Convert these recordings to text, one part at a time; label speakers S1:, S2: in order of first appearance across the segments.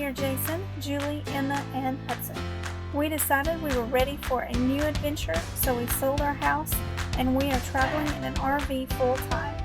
S1: are Jason, Julie, Emma, and Hudson. We decided we were ready for a new adventure, so we sold our house and we are traveling in an RV full time.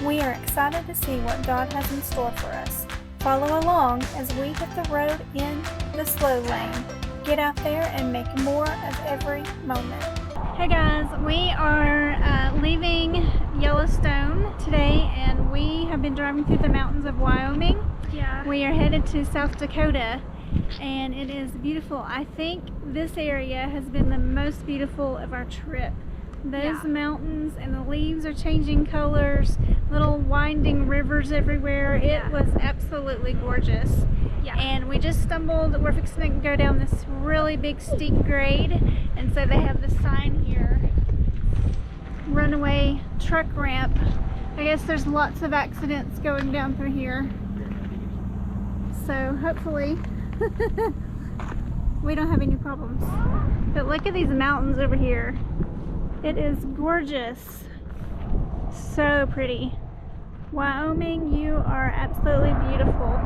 S1: We are excited to see what God has in store for us. Follow along as we hit the road in the slow lane. Get out there and make more of every moment. Hey guys, we are leaving Yellowstone today and we have been driving through the mountains of Wyoming.
S2: Yeah.
S1: We are headed to South Dakota and it is beautiful. I think this area has been the most beautiful of our trip. Those mountains and the leaves are changing colors, little winding rivers everywhere. It was absolutely gorgeous.
S2: Yeah.
S1: And we just stumbled, we're fixing to go down this really big steep grade, and so they have the sign here, runaway truck ramp. I guess there's lots of accidents going down through here. So hopefully we don't have any problems. But look at these mountains over here. It is gorgeous. So pretty. Wyoming, you are absolutely beautiful.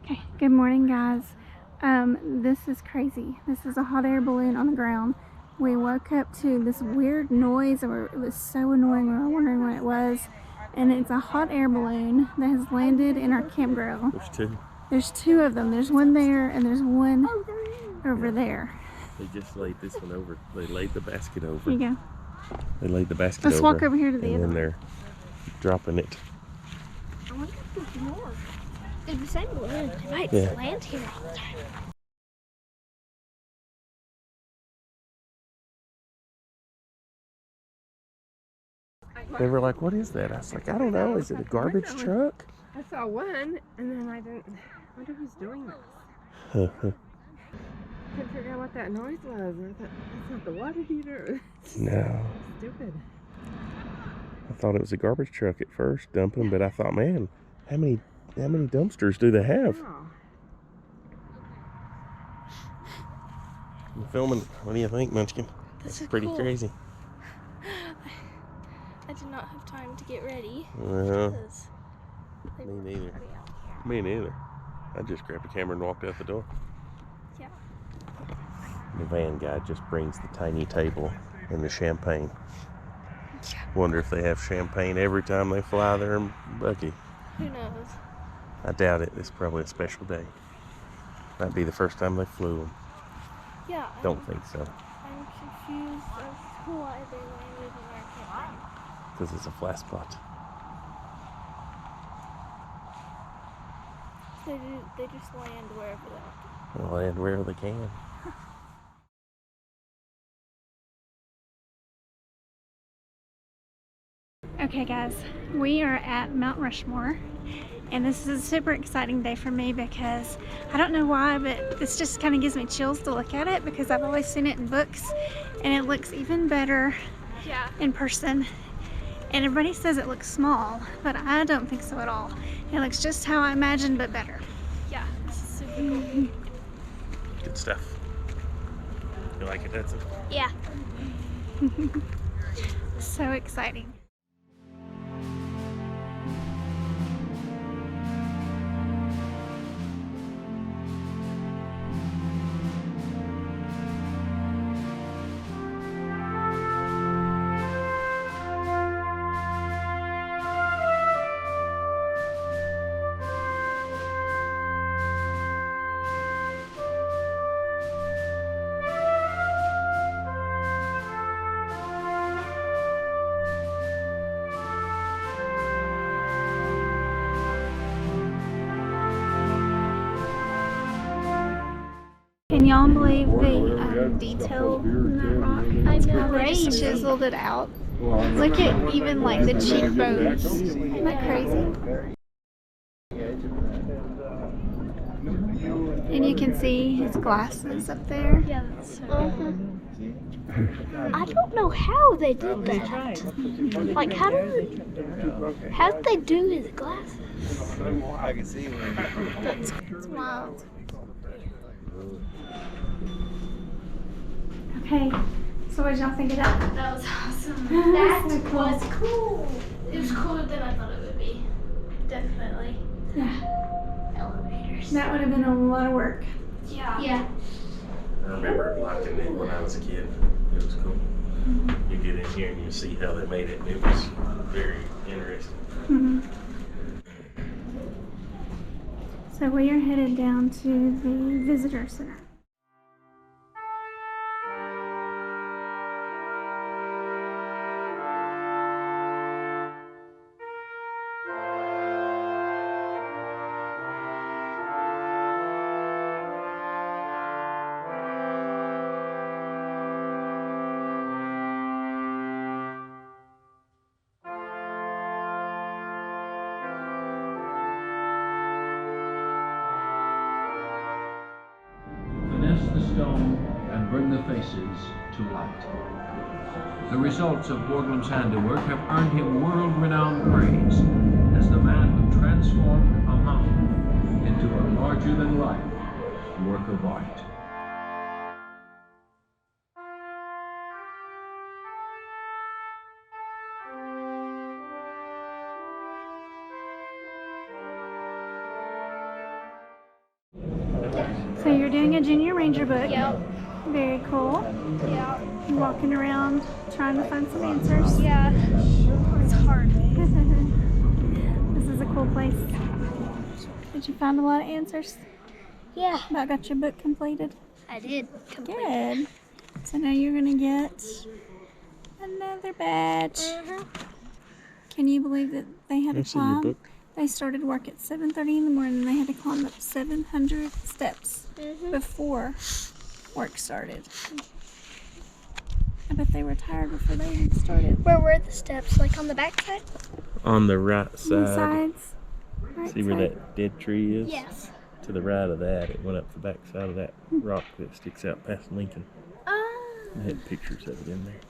S1: Okay, good morning guys. This is crazy. This is a hot air balloon on the ground. We woke up to this weird noise, or it was so annoying, we were wondering what it was. And it's a hot air balloon that has landed in our campground.
S3: There's two.
S1: There's two of them. There's one there and there's one over there.
S3: They just laid this one over. They laid the basket over.
S1: Here you go.
S3: They laid the basket
S1: Let's
S3: over.
S1: walk over here to the
S3: and
S1: other
S3: then
S1: one.
S3: they're dropping it.
S2: I wonder if there's more. It's the same balloon. They might land here all the time.
S3: They were like, "What is that?" I was like, "I don't know. Is it a garbage truck?"
S4: I saw one, and then I wonder who's doing this. Couldn't figure out what that noise was. And I thought, that's not the water heater.
S3: No.
S4: Stupid.
S3: I thought it was a garbage truck at first, dumping, but I thought, man, how many dumpsters do they have?
S4: Oh.
S3: I'm filming. What do you think, Munchkin?
S2: This is
S3: pretty
S2: cool.
S3: crazy.
S2: I did not have time to get ready.
S3: Well,
S2: because they
S3: me
S2: were
S3: neither.
S2: already out here.
S3: Me neither. I just grabbed the camera and walked out the door.
S2: Yeah.
S3: The van guy just brings the tiny table and the champagne.
S2: Yeah.
S3: Wonder if they have champagne every time they fly there in Bucky.
S2: Who knows?
S3: I doubt it. It's probably a special day. Might be the first time they flew them.
S2: Yeah.
S3: Don't think so.
S2: I'm confused as to why they landed in our campground.
S3: Because it's a flat spot.
S2: They just land wherever they want.
S3: They'll land wherever they can.
S1: Okay guys, we are at Mount Rushmore and this is a super exciting day for me because I don't know why, but this just kind of gives me chills to look at it because I've always seen it in books and it looks even better in person. And everybody says it looks small, but I don't think so at all. It looks just how I imagined, but better.
S2: Yeah, this is super cool.
S3: Good stuff. You like it, Hudson?
S2: Yeah.
S1: So exciting. Can y'all believe the detail in that rock?
S2: I'm
S1: How they just
S2: crazy.
S1: chiseled it out. Look at even like the cheekbones. Isn't that crazy? And you can see his glasses up there.
S2: Yeah, that's I don't know how they did that. Like, how did they do his glasses?
S5: I can see when
S1: It's wild. Okay, so what did y'all think of that?
S2: That was awesome.
S1: That
S2: That was cool. It was cooler than I thought it would be. Definitely.
S1: Yeah,
S2: Elevators.
S1: that would have been a lot of work.
S2: Yeah. Yeah.
S3: I remember liking it when I was a kid. It was cool. You get in here and you see how they made it. It was very interesting.
S1: Mm-hmm. So we are headed down to the visitor center.
S6: Finesse the stone and bring the faces to light. The results of Borglum's handiwork have earned him world-renowned praise as the man who transformed a mountain into a larger-than-life work of art.
S1: So you're doing a junior ranger book.
S2: Yep.
S1: Very cool.
S2: Yeah.
S1: You're walking around trying to find some answers.
S2: Yeah. It's hard.
S1: This is a cool place. Did you find a lot of answers?
S2: Yeah.
S1: About got your book completed?
S2: I did. Complete.
S1: Good. So now you're gonna get another badge. Can you believe that they had to
S3: Let me see your
S1: climb?
S3: book.
S1: They started work at 7:30 in the morning and they had to climb up 700 steps before work started. I bet they were tired before they even started.
S2: Where were the steps? Like on the back side?
S3: On the right
S1: On the
S3: side,
S1: sides. Right
S3: see where
S1: side.
S3: that dead tree is?
S2: Yes.
S3: To the right of that, it went up the back side of that rock that sticks out past Lincoln. They had pictures of it in there.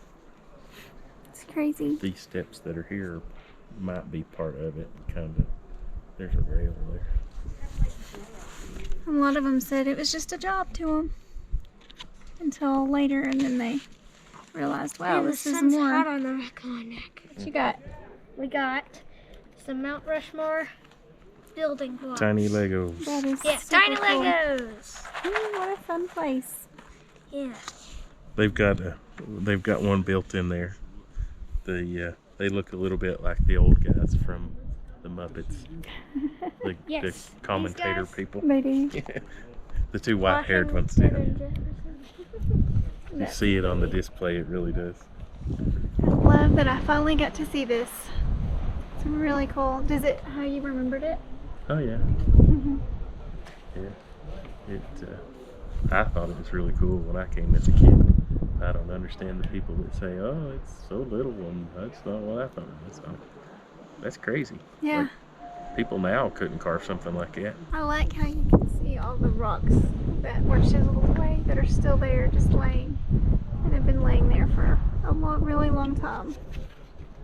S1: It's crazy.
S3: These steps that are here might be part of it, kind of. There's a rail there.
S1: A lot of them said it was just a job to them until later, and then they realized, wow,
S2: And
S1: this
S2: the
S1: is
S2: sun's
S1: more.
S2: hot on the back of my neck.
S1: What you got?
S2: We got some Mount Rushmore building blocks.
S3: Tiny Legos.
S1: That is
S2: Yeah,
S1: super
S2: tiny
S1: cool.
S2: Legos.
S1: Ooh, what a fun place.
S2: Yeah.
S3: They've got one built in there. They look a little bit like the old guys from the Muppets. The
S2: Yes,
S3: commentator
S2: these guys.
S3: people.
S1: They do.
S3: The two white-haired ones. Yeah. You
S1: That's
S3: see it on the display. It really does.
S1: I love that I finally got to see this. It's really cool. Does it how you remembered it?
S3: Oh yeah. Yeah. I thought it was really cool when I came as a kid. I don't understand the people that say, "Oh, it's so little," and that's not what I thought it was. That's crazy.
S1: Yeah.
S3: Like, people now couldn't carve something like that.
S1: I like how you can see all the rocks that were chiseled away that are still there, just laying, and have been laying there for a really long time.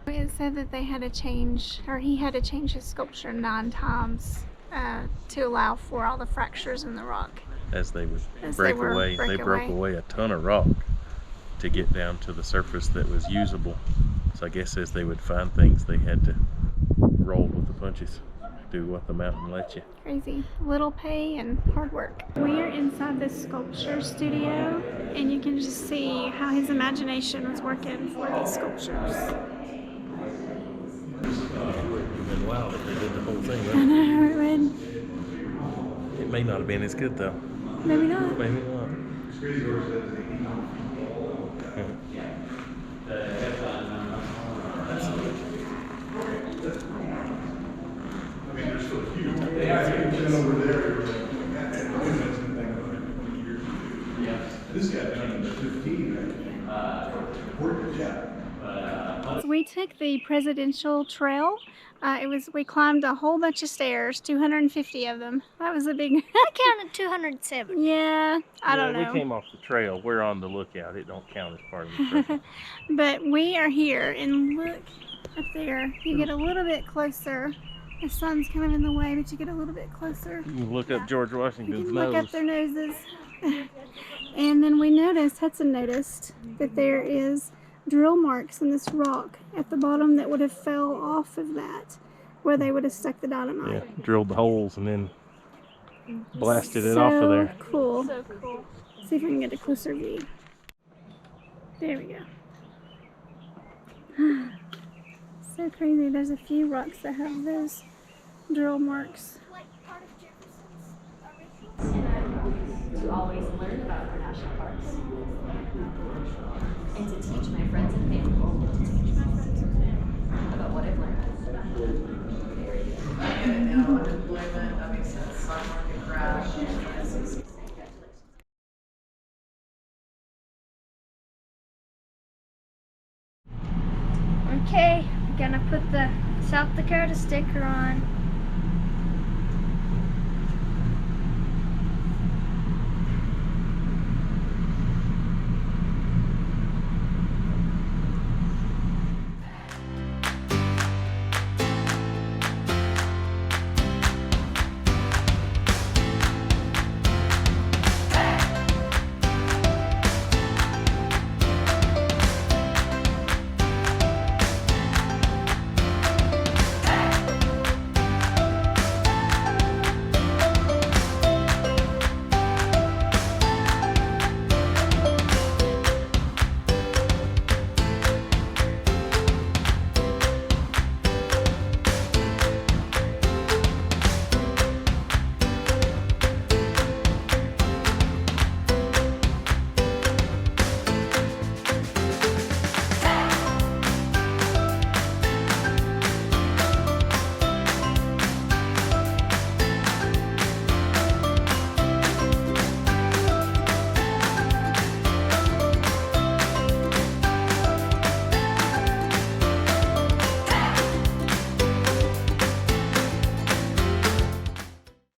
S1: It said that they had to change, or he had to change his sculpture 9 times to allow for all the fractures in the rock.
S3: As they would
S1: As
S3: break
S1: they were
S3: away,
S1: break
S3: they broke
S1: away.
S3: away a ton of rock to get down to the surface that was usable. So I guess as they would find things, they had to roll with the punches, do what the mountain let you.
S1: Crazy. Little pay and hard work. We are inside this sculpture studio, and you can just see how his imagination was working for these sculptures.
S3: It would have been wild if they did the whole thing.
S1: I know it would.
S3: It may not have been as good though.
S1: Maybe not.
S3: Maybe not.
S1: So we took the presidential trail. We climbed a whole bunch of stairs, 250 of them. That was a big.
S2: I counted 207.
S1: Yeah, I don't know.
S3: We came off the trail. We're on the lookout. It don't count as part of the trail.
S1: But we are here, and look up there. You get a little bit closer. The sun's kind of in the way, but you get a little bit closer.
S3: You can look up George
S1: You
S3: Washington's
S1: can
S3: nose.
S1: look up their noses. And then Hudson noticed that there is drill marks in this rock at the bottom that would have fell off of that, where they would have stuck the dynamite.
S3: Yeah, drilled the holes and then blasted it off of there.
S1: Cool. So cool. See if we can get a closer view. There we go. So crazy. There's a few rocks that have those drill marks.
S7: To always learn about our national parks and to teach my friends and family about what I've learned.
S8: Unemployment, that makes sense. Stock market crash.
S2: Okay, I'm gonna put the South Dakota sticker on.